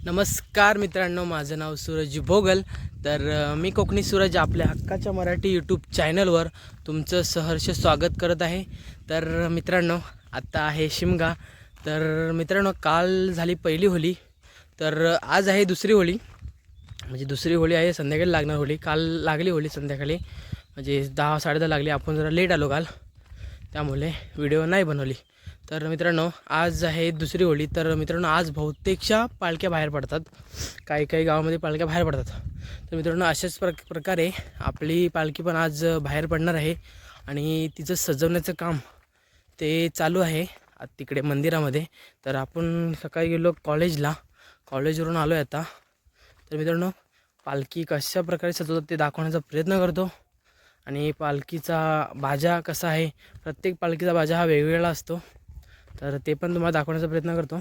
नमस्कार मित्रांनो, माझं नाव सूरज भोगल. मी कोकणी सूरज आपल्या हक्काच्या मराठी यूट्यूब चॅनलवर तुमचं सहर्ष स्वागत करत आहे. मित्रांनो, आत्ता आहे शिमगा. मित्रांनो, काल झाली पहिली होळी, आज आहे दुसरी होळी. म्हणजे दुसरी होळी आहे, संध्याकाळी लागणार होळी. काल लागली होळी संध्याकाळी, म्हणजे 10-10:30 लागली. आपण जरा लेट आलो काल, त्यामुळे व्हिडिओ नाही बनवली. मित्रांनो, आज आहे दुसरी होळी. मित्रांनो, आज बहुतेकशा पालख्या बाहेर पडतात. काही काही गावामध्ये पालख्या बाहेर पडतात. मित्रांनो, अशाच प्रकारे आपली पालखी पण आज बाहेर पडणार आहे आणि तिचं सजवण्याचं काम ते चालू आहे तिकडे मंदिरामध्ये. आपण सकाळी गेलो कॉलेजवरून आलो आहे आता. मित्रांनो, पालखी कशा प्रकारे सजवतात ते दाखवण्याचा प्रयत्न करतो. आणि पालखीचा बाजा कसा आहे, प्रत्येक पालखीचा बाजा हा वेगवेगळा असतो, ते पण तुम्हाला दाखवण्याचा प्रयत्न करतो.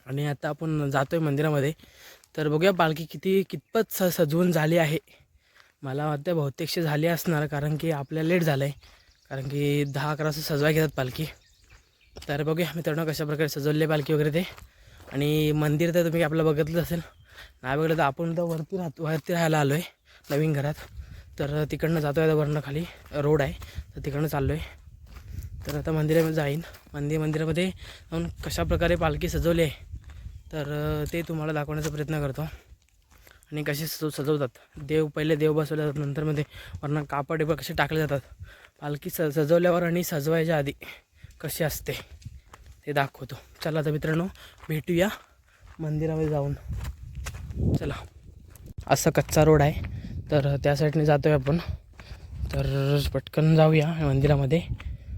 आणि आता आपण जातो आहे मंदिरामध्ये. बघूया पालखी कितपत सजवून झाली आहे. मला वाटतं बहुतेकशे झाली असणार, कारण की आपल्याला लेट झालं आहे, कारण की 10-11 वाजता सजवायला घेतात पालखी. बघूया मित्रांनो कशा प्रकारे सजवले पालखी वगैरे ते. आणि मंदिर तर तुम्ही आपलं बघितलं असेल, नाही बघितलं तर आपण वरती राहायला आलो आहे नवीन घरात. तिकडनं जातो आहे, वरनं खाली रोड आहे, तिकडनं चाललो आहे. आता मंदिरामध्ये जाईन. मंदिरामध्ये जाऊन कशाप्रकारे पालखी सजवली आहे ते तुम्हाला दाखवण्याचा प्रयत्न करतो. आणि कसे सजवतात पहिले देव बसवले जातात, नंतर मध्ये वरनं कापड कसे टाकले जातात. पालखी सजवल्यावर आणि सजवायच्या आधी कशी असते ते दाखवतो. चला तर मित्रांनो, भेटूया मंदिरामध्ये जाऊन. चला, असा कच्चा रोड आहे, त्या साईडने जातो आहे आपण. पटकन जाऊया मंदिरामध्ये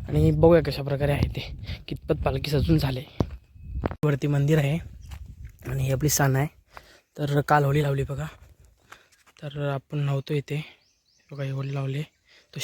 आणि बघूया कशा प्रकारे आहे ते, कितपत पालखी सजून झाले. वरती मंदिर आहे आणि ही आपली सान आहे. काल होळी लावली बघा. आपण नव्हतो इथे, बघा होळी लावली. तो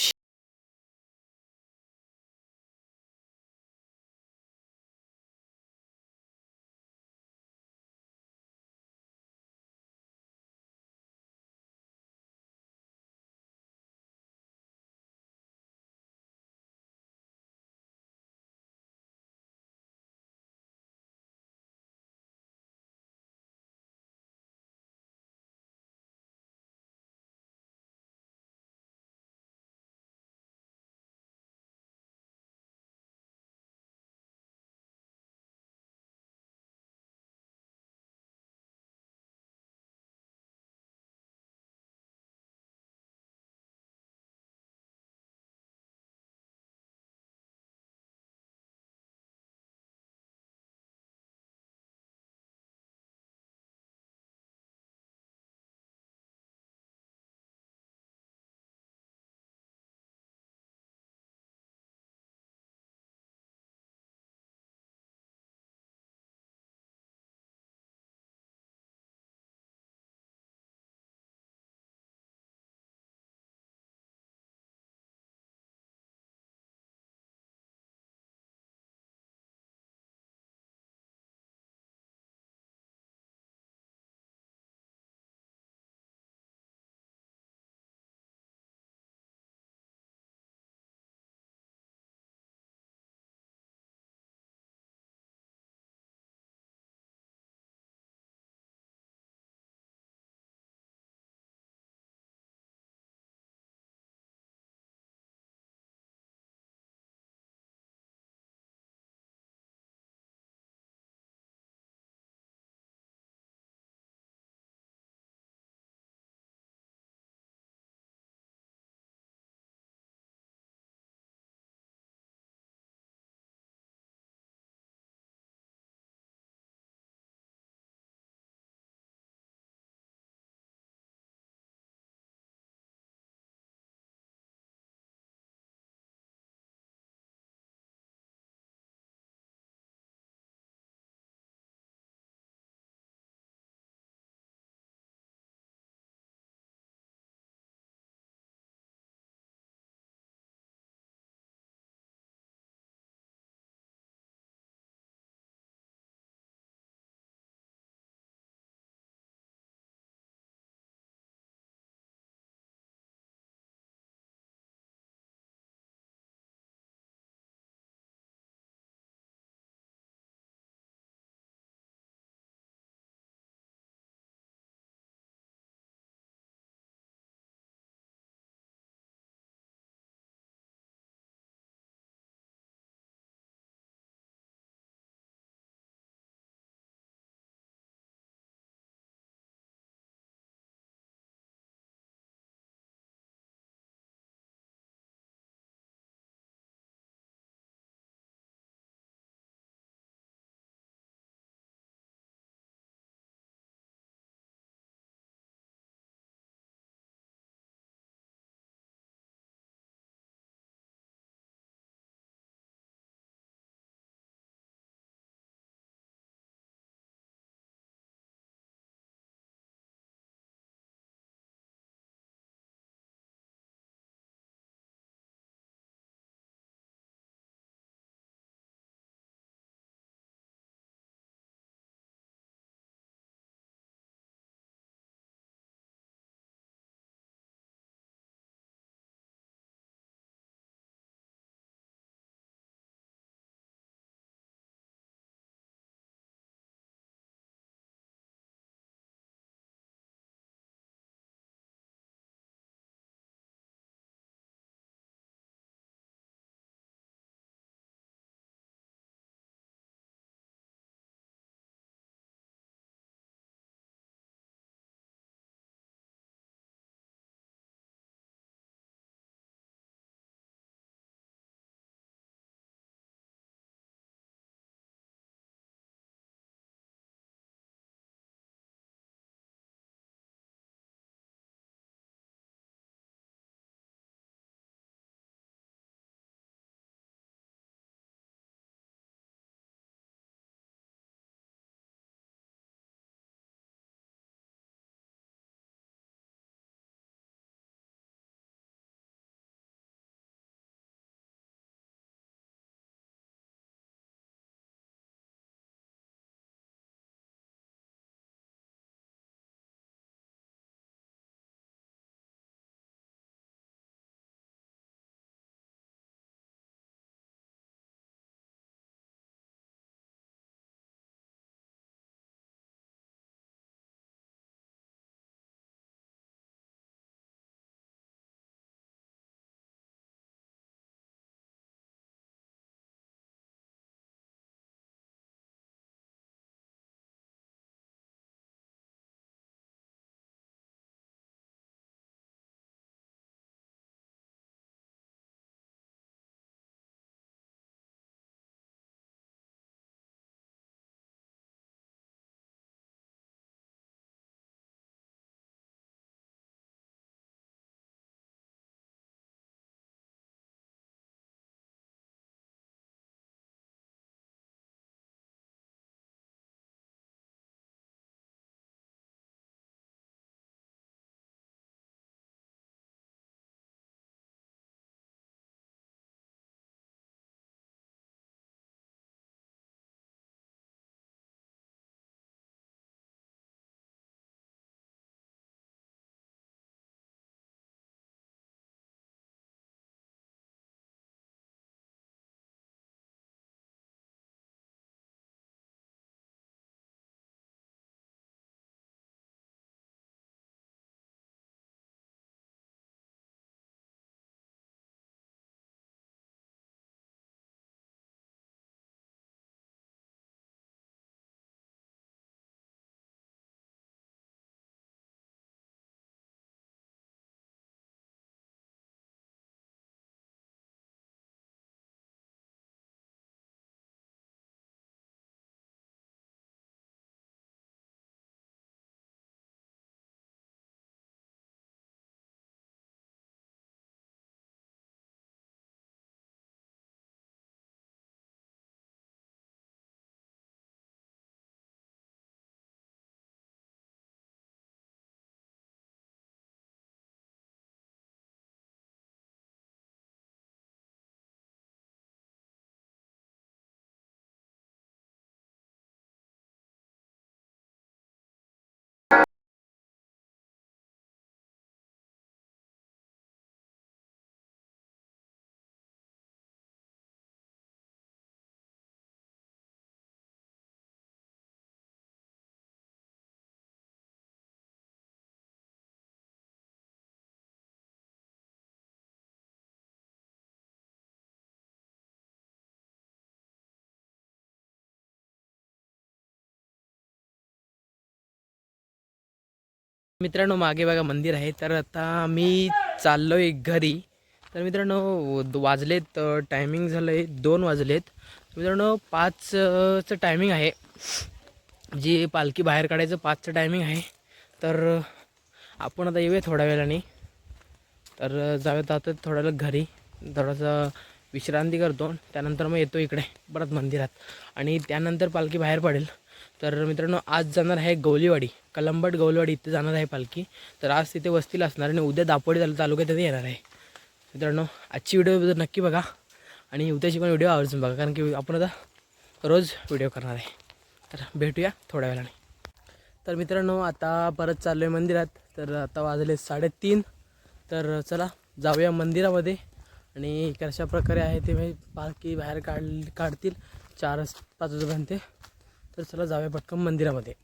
मित्रांनो मागे बघा मंदिर आहे. तर आता मी चाललो आहे घरी. तर मित्रांनो वाजलेत टायमिंग झालं आहे 2 वाजलेत. मित्रांनो 5चं टायमिंग आहे. जी पालखी बाहेर काढायचं 5चं टायमिंग आहे. तर आपण आता येऊया थोड्या वेळाने. तर जाऊयात आता थोड्या वेळ घरी, थोडासा विश्रांती करतो. त्यानंतर मग येतो इकडे परत मंदिरात आणि त्यानंतर पालखी बाहेर पडेल. तर मित्रांनो आज जाणार आहे गवलीवाडी, कलंबट गवलीवाडी इथे जाणार आहे पालखी. तर आज तिथे वस्तीला असणार आणि उद्या दापोडी तालुक्यात तिथे येणार आहे. मित्रांनो आजची व्हिडिओ नक्की बघा आणि उद्याची पण व्हिडिओ आवर्जून बघा, कारण की आपण आता रोज व्हिडिओ करणार आहे. तर भेटूया थोड्या वेळाने. तर मित्रांनो आता परत चाललो आहे मंदिरात. तर आता वाजले 3:30. तर चला जाऊया मंदिरामध्ये आणि कशा प्रकारे आहे ते मी पालखी बाहेर काढतील 4-5 वाजेपर्यंत. तर चला जाऊया पटकन मंदिरामध्ये.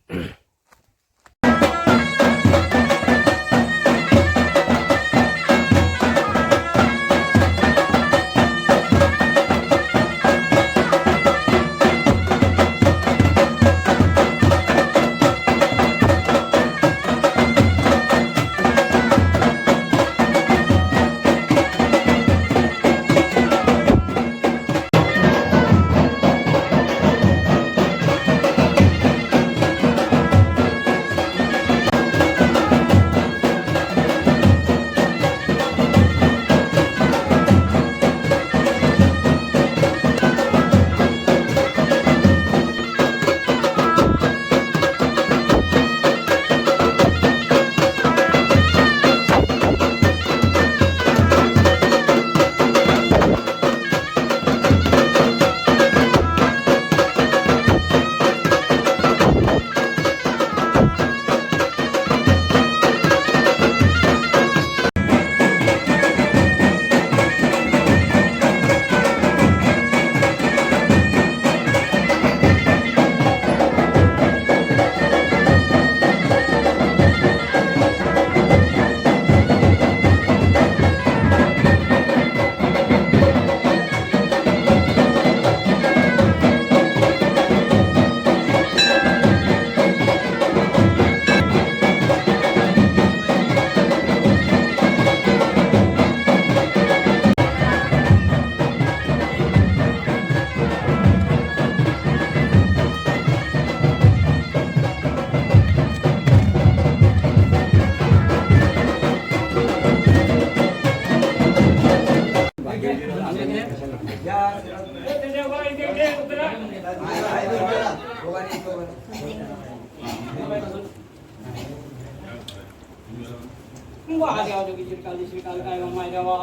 श्रीकाल काय माय देवा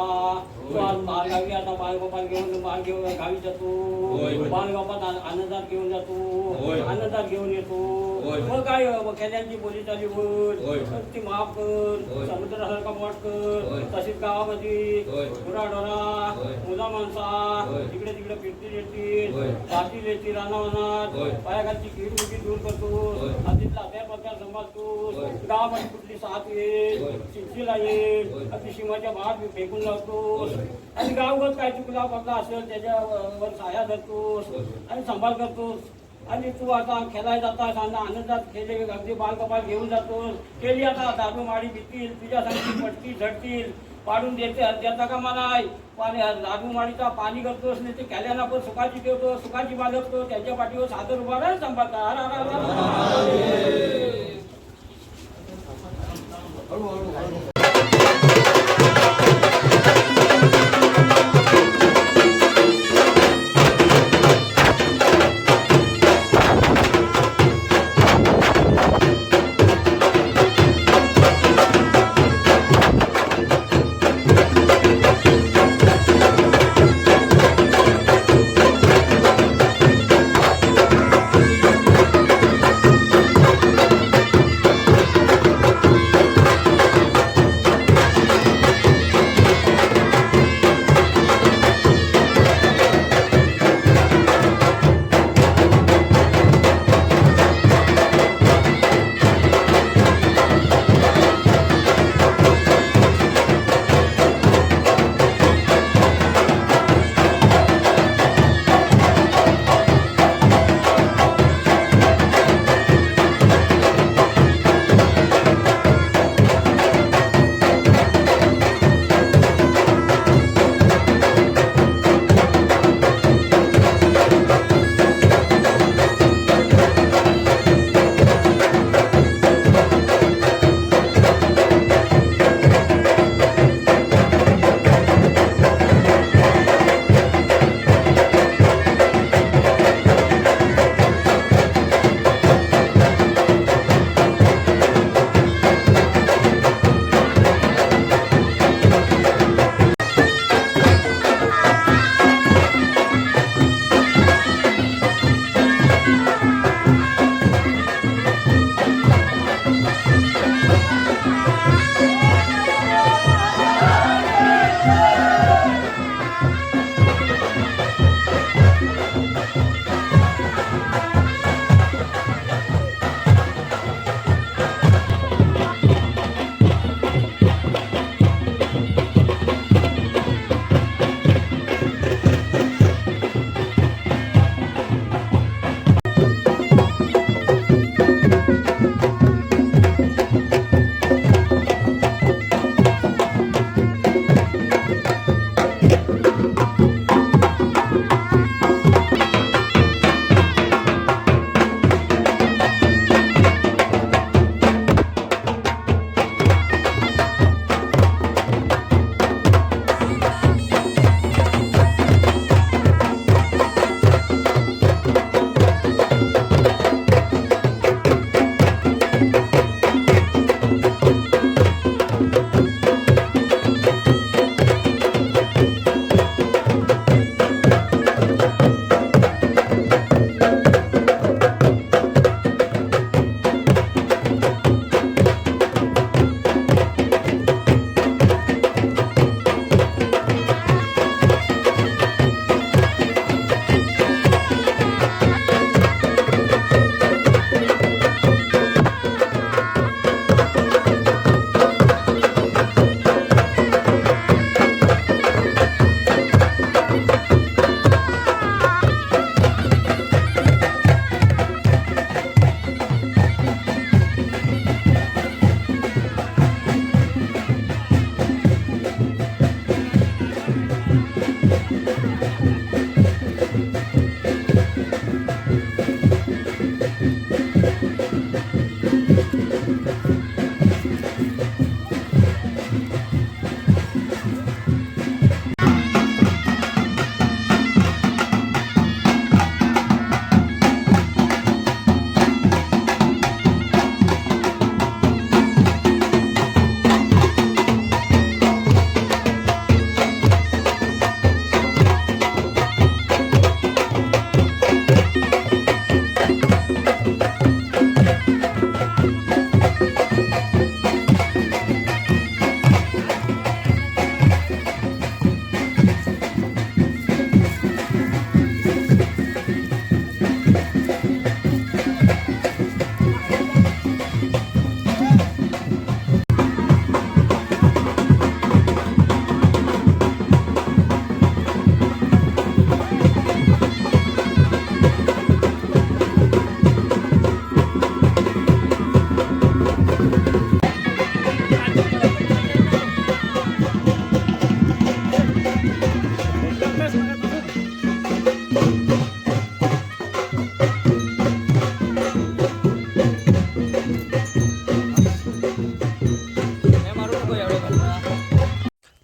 बालगावी आता बालगोपाल घेऊन गावी जातो. बालगोपाल आनंदात घेऊन जातो, आनंदात घेऊन येतो. मग काय खेळ्यांची बोली चाली होईल ती माफ कर, समुद्रासारखा मोठ कर. तशीच गावामध्ये गुराढोरा मुला माणसा तिकडे तिकडे फिरतील येतील, जातील येतील रानावनात. पायाखालची कीड मुठी दूर करतोस, हातीतला त्या प्रकार सांभाळतोस. गावामध्ये कुठली साथ येईल, शिक्षीला येईल, अति सीमाच्या बाहेर फेकून लावतोस. आणि गावगत काय चुकला पडला असेल त्याच्यावर साया धरतोस आणि सांभाळ करतोस. आणि तू आता खेळायला जातास, आनंदात खेळले अगदी बालकपाल घेऊन जातोस. केली आता दारू माडी भीतील, तुझ्यासाठी पटकी झडतील, पाडून देता का नाही. दारू माडीचा पाणी करतोस, नाही ते खेळ्यांना पण सुखाची ठेवतो, सुखाची बाळगतो. त्यांच्या पाठीवर सादर उभा राहा सांभाळता.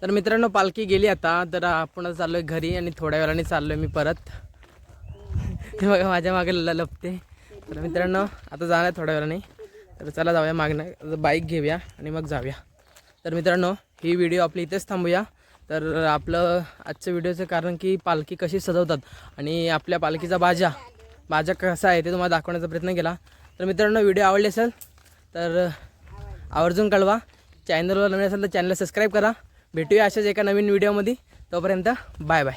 तर मित्रांनो पालखी गेली आता, तर आपण चाललो आहे घरी आणि थोड्या वेळाने चाललो आहे मी परत. ते बघा माझ्या मागे लपते. तर मित्रांनो आता जाणार आहे थोड्या वेळाने, तर चला जाऊया मागणं, बाईक घेऊया आणि मग जाऊया. तर मित्रांनो ही व्हिडिओ आपली इथेच थांबूया. तर आपलं आजचं व्हिडिओचं कारण की पालखी कशी सजवतात आणि आपल्या पालखीचा बाजा कसा आहे ते तुम्हाला दाखवण्याचा प्रयत्न केला. तर मित्रांनो व्हिडिओ आवडले असेल तर आवर्जून कळवा. चॅनलवर नवीन असेल तर चॅनलला सबस्क्राईब करा. भेटूया अशाच एका नवीन व्हिडिओमध्ये. तोपर्यंत बाय बाय.